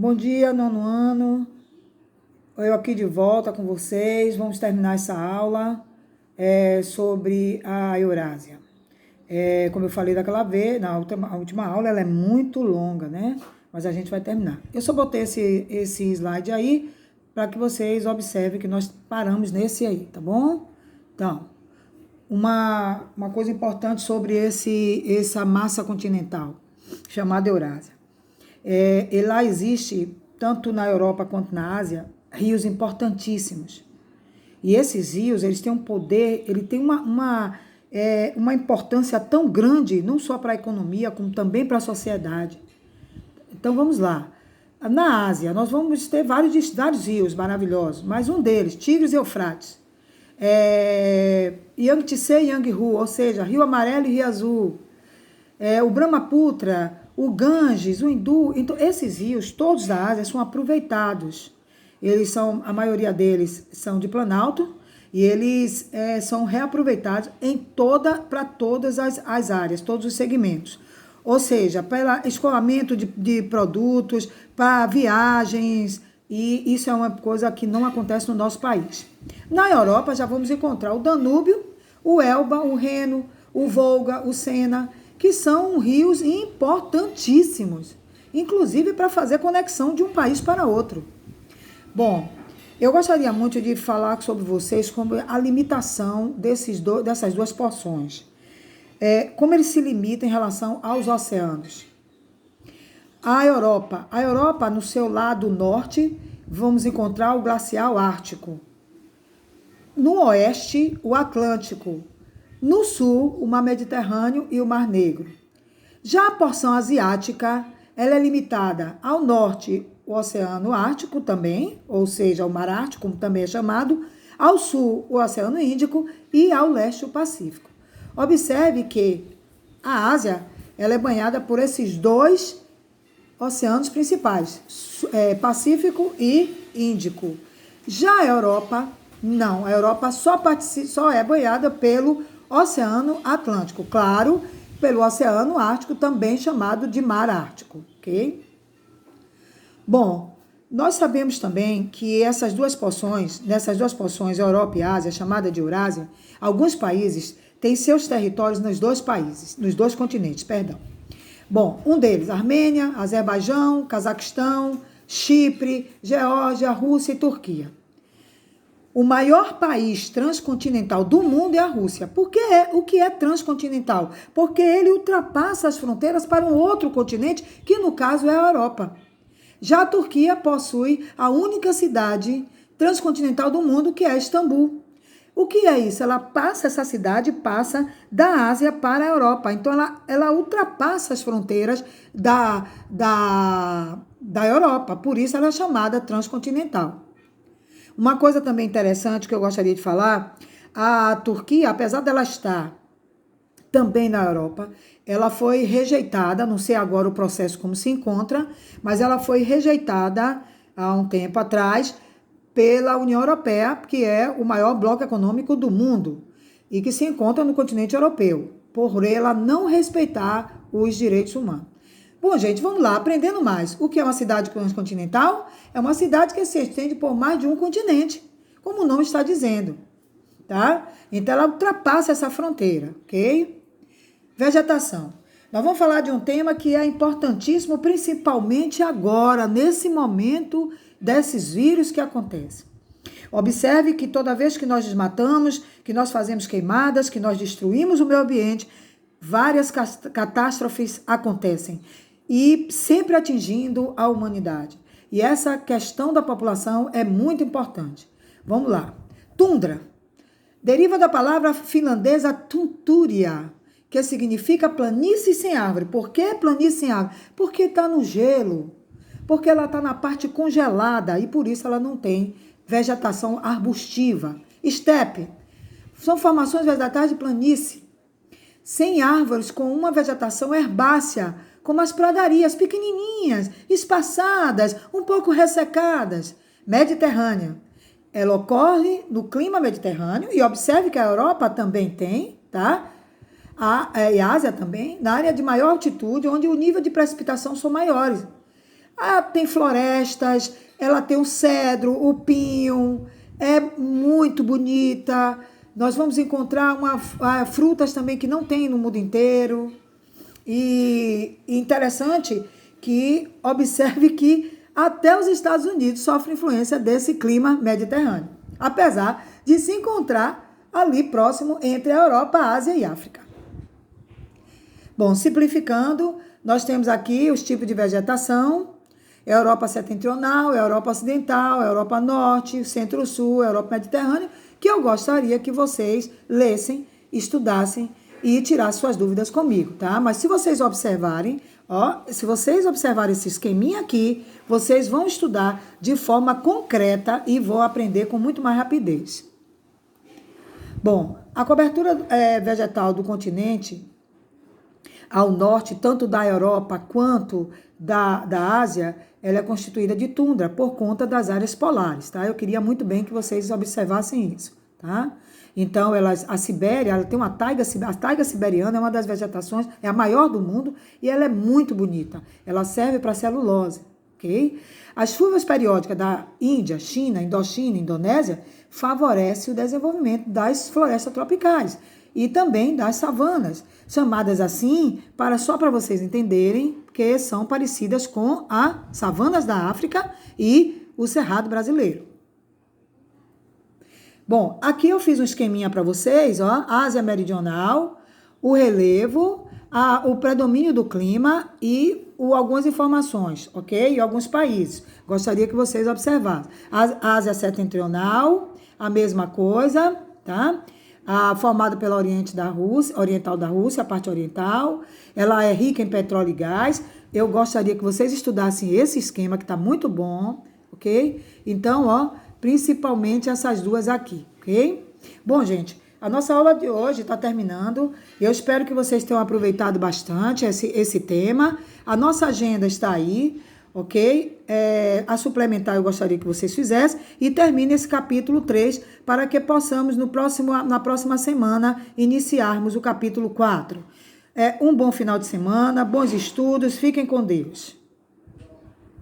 Bom dia, nono ano. Eu aqui de volta com vocês. Vamos terminar essa aula sobre a Eurásia. Como eu falei daquela vez, na última aula, ela é muito longa, né? Mas a gente vai terminar. Eu só botei esse slide aí para que vocês observem que nós paramos nesse aí, tá bom? Então, uma coisa importante sobre essa massa continental, chamada Eurásia. E lá existe, tanto na Europa quanto na Ásia, rios importantíssimos. E esses rios, eles têm um poder, ele tem uma importância tão grande, não só para a economia, como também para a sociedade. Então vamos lá. Na Ásia, nós vamos ter vários rios maravilhosos, mas um deles, Tigres e Eufrates, Yangtze e Yanghu, ou seja, Rio Amarelo e Rio Azul, o Brahmaputra, o Ganges, o Hindu. Então, esses rios, todos da Ásia, são aproveitados. A maioria deles são de planalto e eles são reaproveitados para todas as áreas, todos os segmentos. Ou seja, para escoamento de produtos, para viagens, e isso é uma coisa que não acontece no nosso país. Na Europa, já vamos encontrar o Danúbio, o Elba, o Reno, o Volga, o Sena, que são rios importantíssimos, inclusive para fazer conexão de um país para outro. Bom, eu gostaria muito de falar sobre vocês sobre a limitação dessas duas porções. Como eles se limitam em relação aos oceanos. A Europa, no seu lado norte, vamos encontrar o glacial ártico. No oeste, o Atlântico. No sul, o Mar Mediterrâneo e o Mar Negro. Já a porção asiática, ela é limitada ao norte, o Oceano Ártico também, ou seja, o Mar Ártico, como também é chamado, ao sul, o Oceano Índico e ao leste, o Pacífico. Observe que a Ásia, ela é banhada por esses dois oceanos principais, Pacífico e Índico. Já a Europa, não, a Europa só é banhada pelo Oceano Atlântico, claro, pelo Oceano Ártico, também chamado de Mar Ártico, ok? Bom, nós sabemos também que nessas duas porções, Europa e Ásia, chamada de Eurásia, alguns países têm seus territórios nos dois continentes, perdão. Bom, um deles, Armênia, Azerbaijão, Cazaquistão, Chipre, Geórgia, Rússia e Turquia. O maior país transcontinental do mundo é a Rússia. O que é transcontinental? Porque ele ultrapassa as fronteiras para um outro continente, que no caso é a Europa. Já a Turquia possui a única cidade transcontinental do mundo, que é Istambul. O que é isso? Essa cidade passa da Ásia para a Europa. Então, ela ultrapassa as fronteiras da Europa. Por isso, ela é chamada transcontinental. Uma coisa também interessante que eu gostaria de falar, a Turquia, apesar dela estar também na Europa, ela foi rejeitada, não sei agora o processo como se encontra, mas ela foi rejeitada há um tempo atrás pela União Europeia, que é o maior bloco econômico do mundo e que se encontra no continente europeu, por ela não respeitar os direitos humanos. Bom, gente, vamos lá, aprendendo mais. O que é uma cidade transcontinental? É uma cidade que se estende por mais de um continente, como o nome está dizendo, tá? Então, ela ultrapassa essa fronteira, ok? Vegetação. Nós vamos falar de um tema que é importantíssimo, principalmente agora, nesse momento desses vírus que acontecem. Observe que toda vez que nós desmatamos, que nós fazemos queimadas, que nós destruímos o meio ambiente, várias catástrofes acontecem e sempre atingindo a humanidade. E essa questão da população é muito importante. Vamos lá. Tundra. Deriva da palavra finlandesa tunturia, que significa planície sem árvore. Por que planície sem árvore? Porque está no gelo. Porque ela está na parte congelada e por isso ela não tem vegetação arbustiva. Estepe. São formações vegetais de planície, sem árvores, com uma vegetação herbácea, como as pradarias pequenininhas, espaçadas, um pouco ressecadas. Mediterrânea. Ela ocorre no clima mediterrâneo e observe que a Europa também tem, tá? E a Ásia também, na área de maior altitude, onde o nível de precipitação são maiores. Tem florestas, ela tem o cedro, o pinho, é muito bonita. Nós vamos encontrar frutas também que não tem no mundo inteiro. E interessante que observe que até os Estados Unidos sofrem influência desse clima mediterrâneo, apesar de se encontrar ali próximo entre a Europa, a Ásia e a África. Bom, simplificando, nós temos aqui os tipos de vegetação: Europa setentrional, Europa ocidental, Europa norte, centro-sul, Europa mediterrânea, que eu gostaria que vocês lessem, estudassem e tirassem suas dúvidas comigo, tá? Mas se vocês observarem, se vocês observarem esse esqueminha aqui, vocês vão estudar de forma concreta e vão aprender com muito mais rapidez. Bom, a cobertura vegetal do continente ao norte, tanto da Europa quanto da Ásia, ela é constituída de tundra por conta das áreas polares, tá? Eu queria muito bem que vocês observassem isso, tá? Então, a Sibéria, ela tem a taiga siberiana é uma das vegetações, é a maior do mundo e ela é muito bonita. Ela serve para celulose, ok? As chuvas periódicas da Índia, China, Indochina, Indonésia favorecem o desenvolvimento das florestas tropicais e também das savanas, chamadas assim só para vocês entenderem, que são parecidas com as savanas da África e o Cerrado brasileiro. Bom, aqui eu fiz um esqueminha para vocês, Ásia Meridional, o relevo, o predomínio do clima e algumas informações, ok? E alguns países. Gostaria que vocês observassem. A Ásia Setentrional, a mesma coisa, tá? Formada pela oriental da Rússia, a parte oriental. Ela é rica em petróleo e gás. Eu gostaria que vocês estudassem esse esquema, que está muito bom, ok? Então, principalmente essas duas aqui, ok? Bom, gente, a nossa aula de hoje está terminando. Eu espero que vocês tenham aproveitado bastante esse tema. A nossa agenda está aí, ok? A suplementar eu gostaria que vocês fizessem e termine esse capítulo 3 para que possamos na próxima semana iniciarmos o capítulo 4. Um bom final de semana, bons estudos, fiquem com Deus.